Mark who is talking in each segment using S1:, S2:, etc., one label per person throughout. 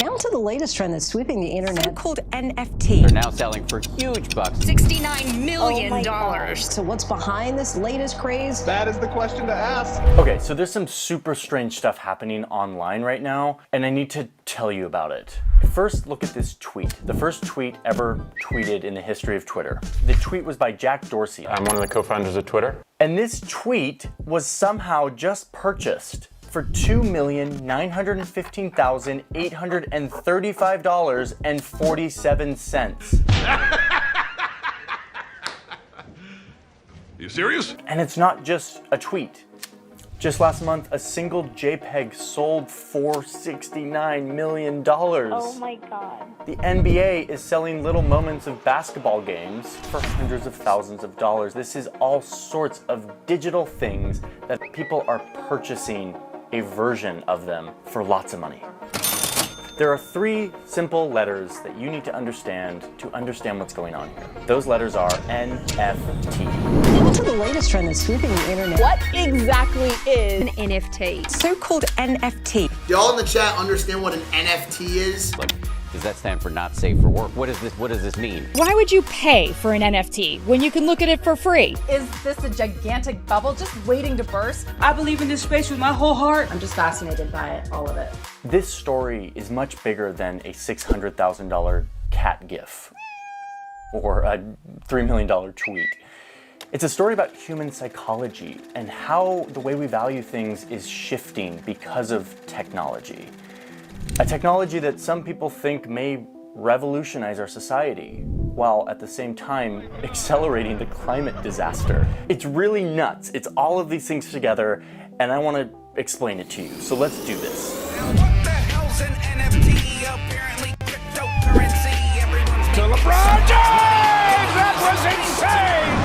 S1: Now to the latest trend that's sweeping the internet.
S2: So-called NFTs.
S3: They're now selling for huge bucks.
S2: $69 million.
S1: Oh my gosh. So what's behind this latest craze?
S4: That is the question to ask.
S5: Okay, so there's some super strange stuff happening online right now, and I need to tell you about it. First, look at this tweet. The first tweet ever tweeted in the history of Twitter. The tweet was by Jack Dorsey.
S6: I'm one of the co-founders of Twitter.
S5: And this tweet was somehow just purchased for $2,915,835.47.
S7: You serious?
S5: And it's not just a tweet. Just last month, a single JPEG sold for $69 million.
S8: Oh my God.
S5: The NBA is selling little moments of basketball games for hundreds of thousands of dollars. This is all sorts of digital things that people are purchasing a version of them for lots of money. There are three simple letters that you need to understand what's going on here. Those letters are NFT.
S1: Now to the latest trend that's sweeping the internet.
S8: What exactly is
S2: An NFT. So-called NFT.
S9: Y'all in the chat understand what an NFT is?
S3: Like, does that stand for not safe for work? What does this mean?
S10: Why would you pay for an NFT when you can look at it for free?
S11: Is this a gigantic bubble just waiting to burst?
S12: I believe in this space with my whole heart.
S11: I'm just fascinated by it, all of it.
S5: This story is much bigger than a $600,000 cat gif or a $3 million tweet. It's a story about human psychology and how the way we value things is shifting because of technology. A technology that some people think may revolutionize our society, while at the same time accelerating the climate disaster. It's really nuts. It's all of these things together, and I want to explain it to you. So let's do this.
S7: What the hell's an NFT? Apparently cryptocurrency. Everyone's to LeBron James! That was insane!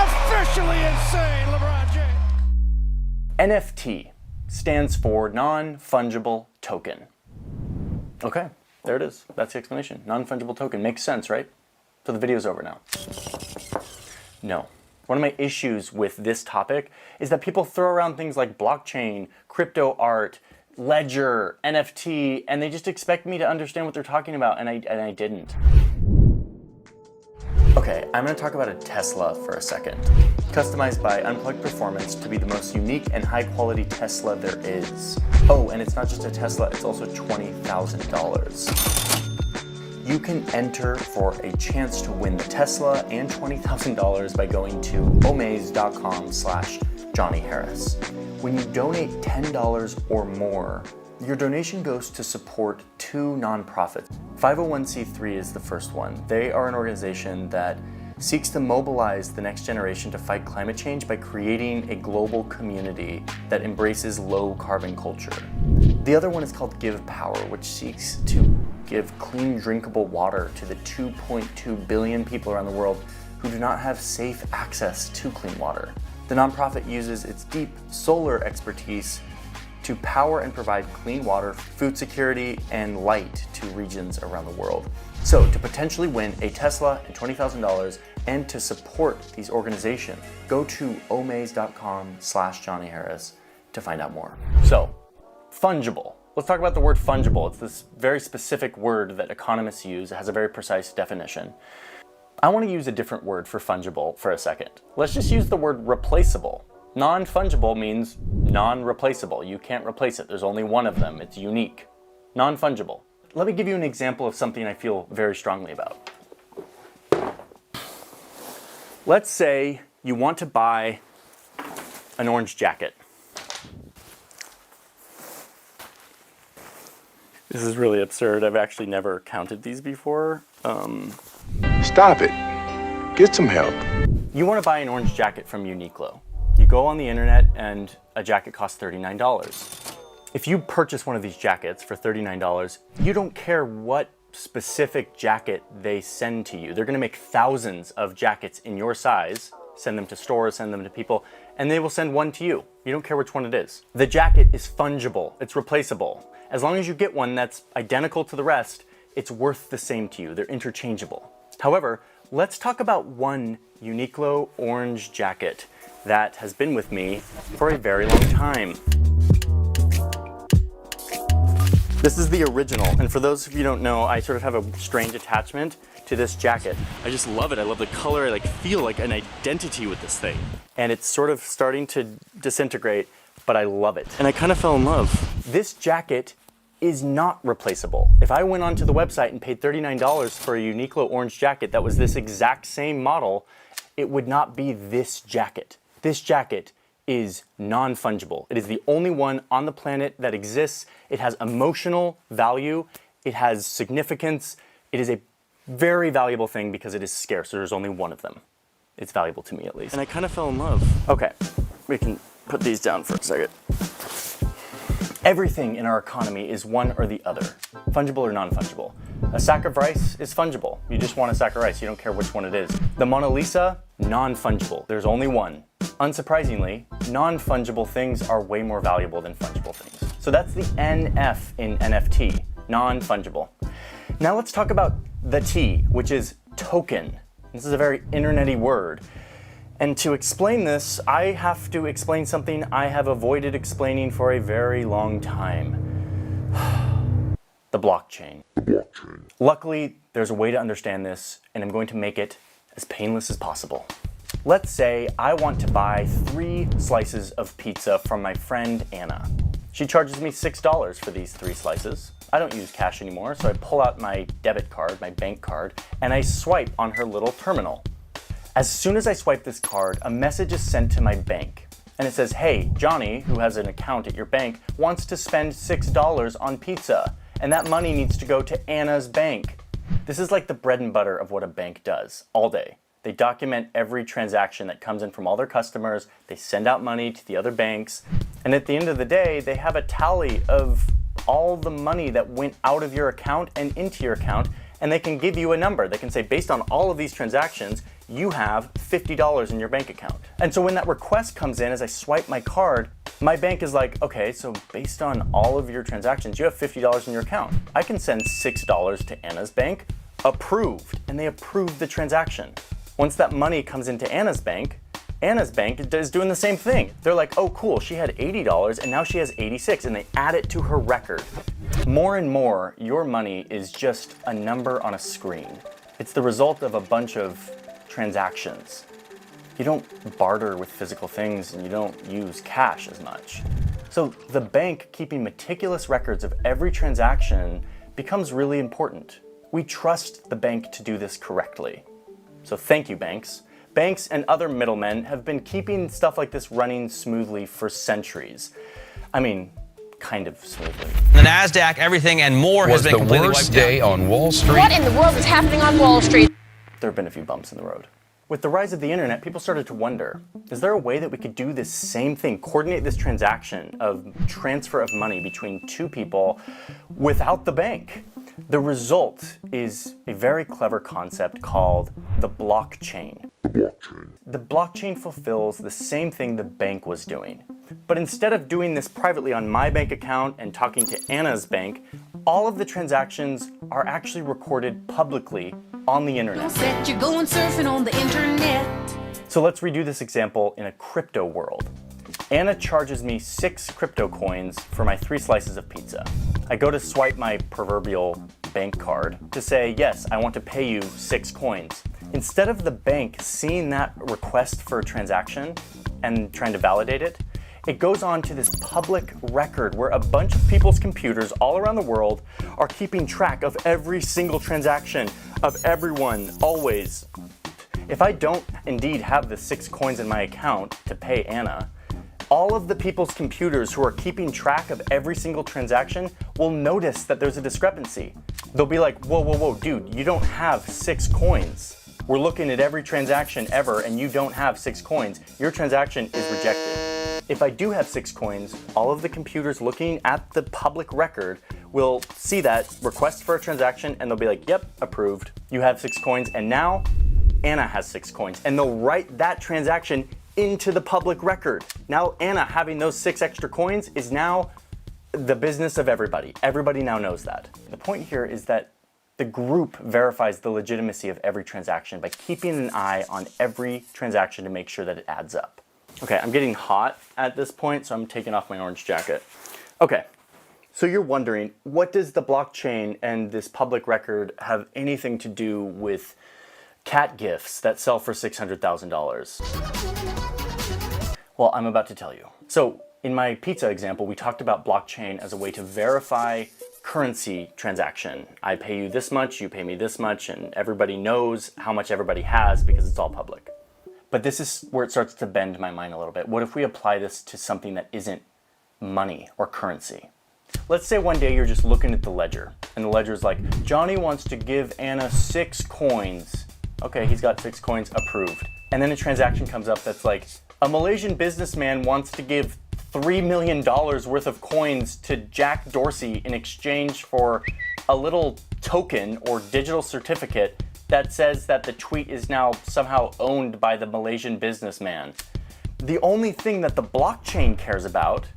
S7: Officially insane, LeBron James.
S5: NFT stands for non-fungible token. Okay, there it is. That's the explanation. Non-fungible token. Makes sense, right? So the video's over now. No. One of my issues with this topic is that people throw around things like blockchain, crypto art, ledger, NFT, and they just expect me to understand what they're talking about, and I didn't. Okay, I'm going to talk about a Tesla for a second. Customized by Unplugged Performance to be the most unique and high-quality Tesla there is. Oh, and it's not just a Tesla, it's also $20,000. You can enter for a chance to win the Tesla and $20,000 by going to omaze.com/Johnny Harris. When you donate $10 or more, your donation goes to support two nonprofits. 501c3 is the first one. They are an organization that seeks to mobilize the next generation to fight climate change by creating a global community that embraces low carbon culture. The other one is called Give Power, which seeks to give clean drinkable water to the 2.2 billion people around the world who do not have safe access to clean water. The nonprofit uses its deep solar expertise to power and provide clean water, food security, and light to regions around the world. So to potentially win a Tesla and $20,000 and to support these organizations, go to omaze.com/Johnny Harris to find out more. So, fungible. Let's talk about the word fungible. It's this very specific word that economists use. It has a very precise definition. I want to use a different word for fungible for a second. Let's just use the word replaceable. Non-fungible means non-replaceable. You can't replace it. There's only one of them. It's unique. Non-fungible. Let me give you an example of something I feel very strongly about. Let's say you want to buy an orange jacket. This is really absurd. I've actually never counted these before.
S6: Stop it. Get some help.
S5: You want to buy an orange jacket from Uniqlo. You go on the internet and a jacket costs $39. If you purchase one of these jackets for $39, you don't care what specific jacket they send to you. They're going to make thousands of jackets in your size, send them to stores, send them to people, and they will send one to you. You don't care which one it is. The jacket is fungible. It's replaceable. As long as you get one that's identical to the rest, it's worth the same to you. They're interchangeable. However, let's talk about one Uniqlo orange jacket that has been with me for a very long time. This is the original, and for those of you who don't know, I sort of have a strange attachment to this jacket. I just love it. I love the color. I feel like an identity with this thing. And it's sort of starting to disintegrate, but I love it. And I kind of fell in love. This jacket is not replaceable. If I went onto the website and paid $39 for a Uniqlo orange jacket that was this exact same model, it would not be this jacket. This jacket is non-fungible. It is the only one on the planet that exists. It has emotional value. It has significance. It is a very valuable thing because it is scarce. There's only one of them. It's valuable to me, at least. And I kind of fell in love. Okay, we can put these down for a second. Everything in our economy is one or the other, fungible or non-fungible. A sack of rice is fungible. You just want a sack of rice. You don't care which one it is. The Mona Lisa, non-fungible. There's only one. Unsurprisingly, non-fungible things are way more valuable than fungible things. So that's the NF in NFT, non-fungible. Now let's talk about the T, which is token. This is a very internet-y word. And to explain this, I have to explain something I have avoided explaining for a very long time. The blockchain. Luckily, there's a way to understand this, and I'm going to make it as painless as possible. Let's say I want to buy 3 slices of pizza from my friend Anna. She charges me $6 for these 3 slices. I don't use cash anymore, so I pull out my debit card, my bank card, and I swipe on her little terminal. As soon as I swipe this card, a message is sent to my bank. And it says, hey, Johnny, who has an account at your bank, wants to spend $6 on pizza. And that money needs to go to Anna's bank. This is like the bread and butter of what a bank does all day. They document every transaction that comes in from all their customers. They send out money to the other banks. And at the end of the day, they have a tally of all the money that went out of your account and into your account. And they can give you a number. They can say, based on all of these transactions, you have $50 in your bank account. And so when that request comes in, as I swipe my card, my bank is like, okay, so based on all of your transactions, you have $50 in your account. I can send $6 to Anna's bank, approved, and they approve the transaction. Once that money comes into Anna's bank is doing the same thing. They're like, oh cool, she had $80 and now she has $86, and they add it to her record. More and more, your money is just a number on a screen. It's the result of a bunch of transactions. You don't barter with physical things and you don't use cash as much. So the bank keeping meticulous records of every transaction becomes really important. We trust the bank to do this correctly. So thank you, banks. Banks and other middlemen have been keeping stuff like this running smoothly for centuries. I mean, kind of smoothly.
S4: The NASDAQ, everything and more has been completely wiped out. Was the worst day on Wall Street?
S8: What in the world is happening on Wall Street?
S5: There have been a few bumps in the road. With the rise of the internet, people started to wonder, is there a way that we could do this same thing, coordinate this transaction of transfer of money between 2 people without the bank? The result is a very clever concept called the blockchain. The blockchain fulfills the same thing the bank was doing. But instead of doing this privately on my bank account and talking to Anna's bank, all of the transactions are actually recorded publicly on the internet.
S13: You're going surfing on the internet.
S5: So let's redo this example in a crypto world. Anna charges me 6 crypto coins for my 3 slices of pizza. I go to swipe my proverbial bank card to say, yes, I want to pay you 6 coins. Instead of the bank seeing that request for a transaction and trying to validate it, it goes on to this public record where a bunch of people's computers all around the world are keeping track of every single transaction of everyone, always. If I don't indeed have the 6 coins in my account to pay Anna, all of the people's computers who are keeping track of every single transaction will notice that there's a discrepancy. They'll be like, whoa, whoa, whoa, dude, you don't have 6 coins. We're looking at every transaction ever and you don't have 6 coins. Your transaction is rejected. If I do have 6 coins, all of the computers looking at the public record will see that request for a transaction and they'll be like, yep, approved. You have 6 coins and now Anna has 6 coins. And they'll write that transaction into the public record. Now Anna having those 6 extra coins is now the business of everybody. Everybody now knows that. The point here is that the group verifies the legitimacy of every transaction by keeping an eye on every transaction to make sure that it adds up. Okay, I'm getting hot at this point, so I'm taking off my orange jacket. Okay, So you're wondering, what does the blockchain and this public record have anything to do with cat gifts that sell for $600,000? Well, I'm about to tell you. So in my pizza example, we talked about blockchain as a way to verify currency transaction. I pay you this much, you pay me this much, and everybody knows how much everybody has because it's all public. But this is where it starts to bend my mind a little bit. What if we apply this to something that isn't money or currency? Let's say one day you're just looking at the ledger, and the ledger's like, Johnny wants to give Anna 6 coins. Okay, he's got 6 coins, approved. And then a transaction comes up that's like, a Malaysian businessman wants to give $3 million worth of coins to Jack Dorsey in exchange for a little token or digital certificate that says that the tweet is now somehow owned by the Malaysian businessman. The only thing that the blockchain cares about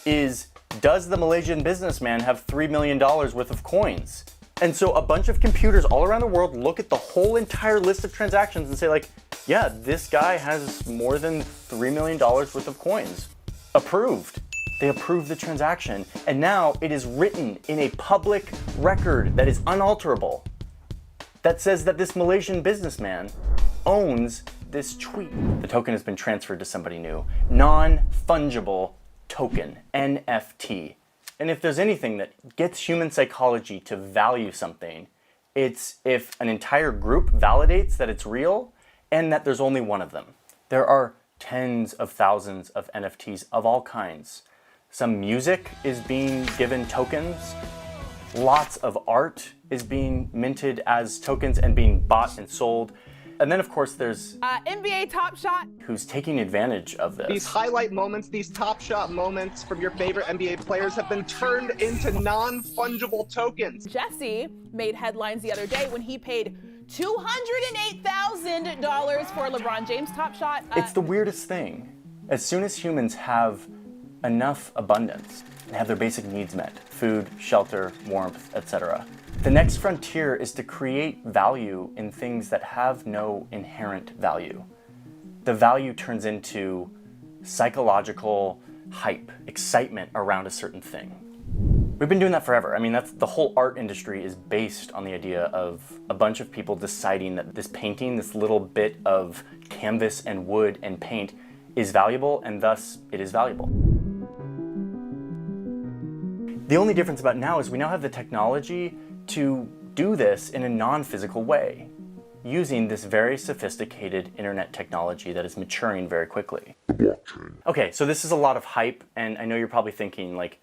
S5: is, does the Malaysian businessman have $3 million worth of coins? And so a bunch of computers all around the world look at the whole entire list of transactions and say like, yeah, this guy has more than $3 million worth of coins. Approved. They approve the transaction. And now it is written in a public record that is unalterable that says that this Malaysian businessman owns this tweet. The token has been transferred to somebody new. Non-fungible token, NFT. And if there's anything that gets human psychology to value something, it's if an entire group validates that it's real and that there's only one of them. There are tens of thousands of NFTs of all kinds. Some music is being given tokens. Lots of art is being minted as tokens and being bought and sold. And then, of course, there's
S11: NBA Top Shot,
S5: who's taking advantage of this.
S14: These highlight moments, these Top Shot moments from your favorite NBA players have been turned into non-fungible tokens.
S11: Jesse made headlines the other day when he paid $208,000 for LeBron James Top Shot.
S5: It's the weirdest thing. As soon as humans have enough abundance and have their basic needs met, food, shelter, warmth, etc., the next frontier is to create value in things that have no inherent value. The value turns into psychological hype, excitement around a certain thing. We've been doing that forever. I mean, that's the whole art industry is based on the idea of a bunch of people deciding that this painting, this little bit of canvas and wood and paint is valuable, and thus it is valuable. The only difference about now is we now have the technology to do this in a non-physical way, using this very sophisticated internet technology that is maturing very quickly. Okay, so this is a lot of hype, and I know you're probably thinking like,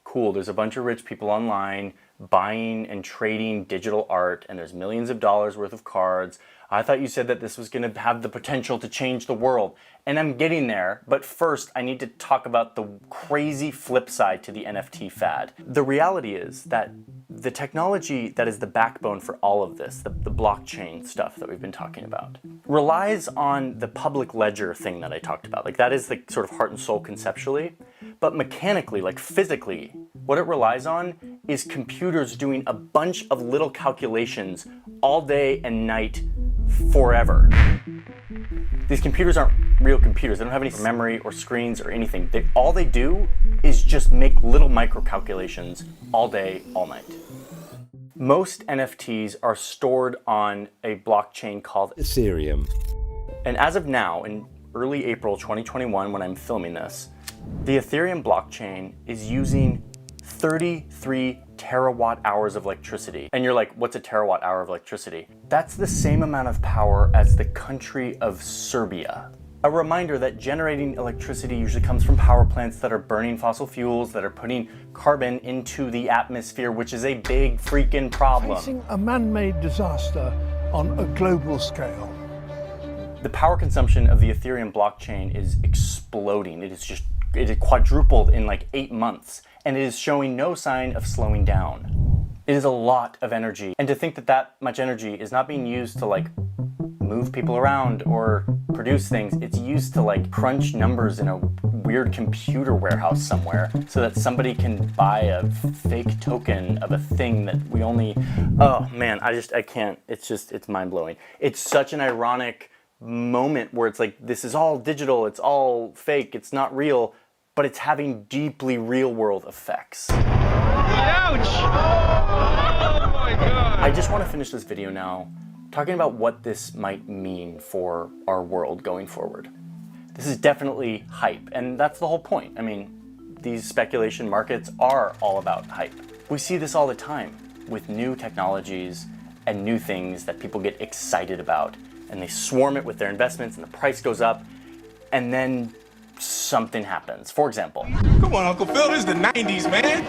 S5: cool, there's a bunch of rich people online buying and trading digital art, and there's millions of dollars worth of cards. I thought you said that this was going to have the potential to change the world. And I'm getting there, but first I need to talk about the crazy flip side to the NFT fad. The reality is that the technology that is the backbone for all of this, the blockchain stuff that we've been talking about, relies on the public ledger thing that I talked about. Like, that is the sort of heart and soul conceptually, but mechanically, like physically, what it relies on is computers doing a bunch of little calculations all day and night forever. These computers aren't real computers. They don't have any memory or screens or anything. All they do is just make little micro calculations all day, all night. Most NFTs are stored on a blockchain called Ethereum. And as of now, in early April 2021, when I'm filming this, the Ethereum blockchain is using 33 terawatt hours of electricity. And you're like, what's a terawatt hour of electricity? That's the same amount of power as the country of Serbia. A reminder that generating electricity usually comes from power plants that are burning fossil fuels, that are putting carbon into the atmosphere, which is a big freaking problem.
S15: Facing a man-made disaster on a global scale.
S5: The power consumption of the Ethereum blockchain is exploding. It is quadrupled in like 8 months, and it is showing no sign of slowing down. It is a lot of energy, and to think that that much energy is not being used to like move people around or produce things, it's used to like crunch numbers in a weird computer warehouse somewhere so that somebody can buy a fake token of a thing that we only, oh man, I can't, it's mind-blowing. It's such an ironic moment where it's like, this is all digital, it's all fake, it's not real, but it's having deeply real-world effects.
S7: Ouch! Oh my God!
S5: I just want to finish this video now talking about what this might mean for our world going forward. This is definitely hype, and that's the whole point. I mean, these speculation markets are all about hype. We see this all the time with new technologies and new things that people get excited about, and they swarm it with their investments, and the price goes up, and then something happens. For example,
S7: come on, Uncle Phil, this is the 90s, man.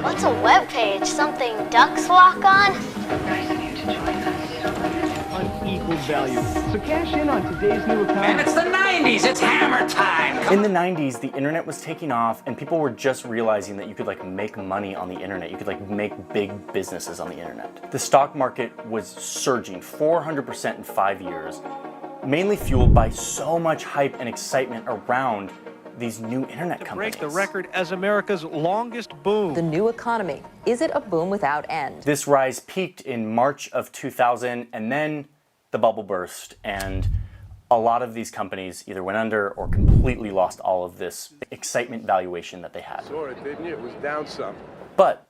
S16: What's a web page? Something ducks walk on?
S17: Unequal value. So cash in on today's new account.
S7: Man, it's the 90s. It's hammer time.
S5: In the 90s, the internet was taking off, and people were just realizing that you could make money on the internet. You could make big businesses on the internet. The stock market was surging 400% in 5 years, mainly fueled by so much hype and excitement around these new internet companies.
S18: Break the record as America's longest boom.
S19: The new economy. Is it a boom without end?
S5: This rise peaked in March of 2000, and then the bubble burst, and a lot of these companies either went under or completely lost all of this excitement valuation that they had.
S6: Saw it, didn't you? It was down some.
S5: But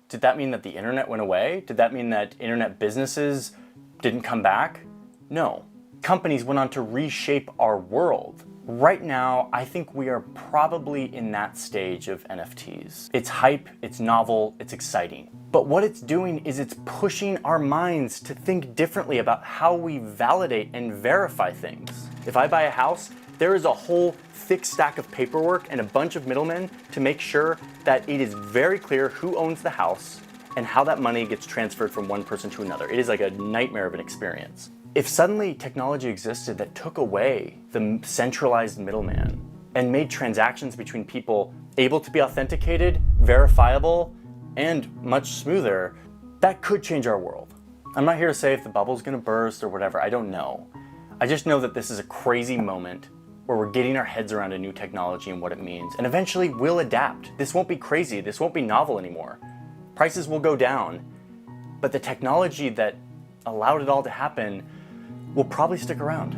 S5: did that mean that the internet went away? Did that mean that internet businesses didn't come back? No. Companies went on to reshape our world. Right now, I think we are probably in that stage of NFTs. It's hype, it's novel, it's exciting. But what it's doing is it's pushing our minds to think differently about how we validate and verify things. If I buy a house, there is a whole thick stack of paperwork and a bunch of middlemen to make sure that it is very clear who owns the house and how that money gets transferred from one person to another. It is like a nightmare of an experience. If suddenly technology existed that took away the centralized middleman and made transactions between people able to be authenticated, verifiable, and much smoother, that could change our world. I'm not here to say if the bubble's gonna burst or whatever, I don't know. I just know that this is a crazy moment where we're getting our heads around a new technology and what it means, and eventually we'll adapt. This won't be crazy, this won't be novel anymore. Prices will go down, but the technology that allowed it all to happen will probably stick around.